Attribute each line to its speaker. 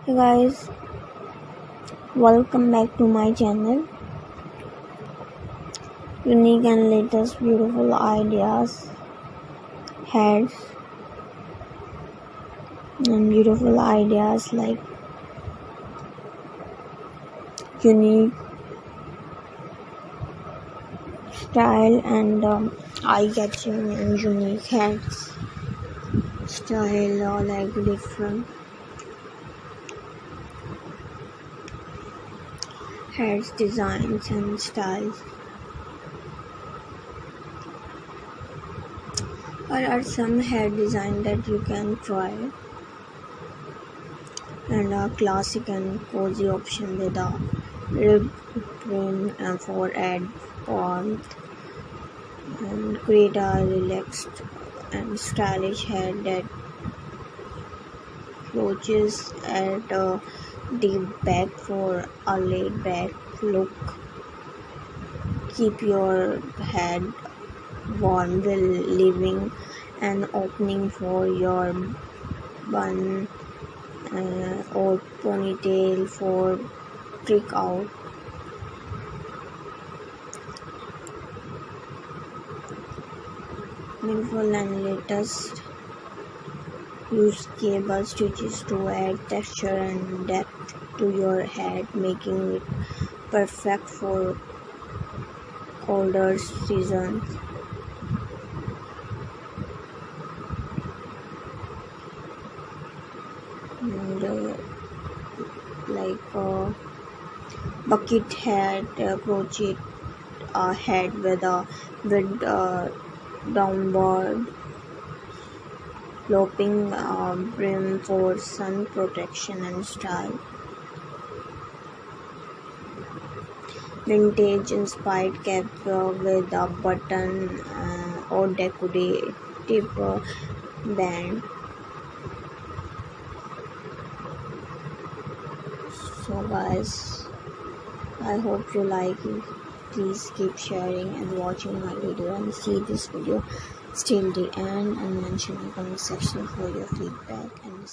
Speaker 1: Hey guys, welcome back to my channel. Unique and latest beautiful ideas, heads, and beautiful ideas like unique style and eye-catching and unique heads style or like different heads designs and styles. There are some head design that you can try, and a classic and cozy option with a ribbed brim for add warmth, and create a relaxed and stylish head that closes at a deep back for a laid back look. Keep your head warm while leaving an opening for your bun or ponytail for trick out. Beautiful and latest. Use cable stitches to add texture and depth to your head, making it perfect for colder seasons. And bucket head, crochet head with downward sloping brim for sun protection and style. Vintage inspired cap with a button or decorative band. So guys, I hope you like it. Please keep sharing and watching my video and see this video till the end and mention in the comment section for your feedback and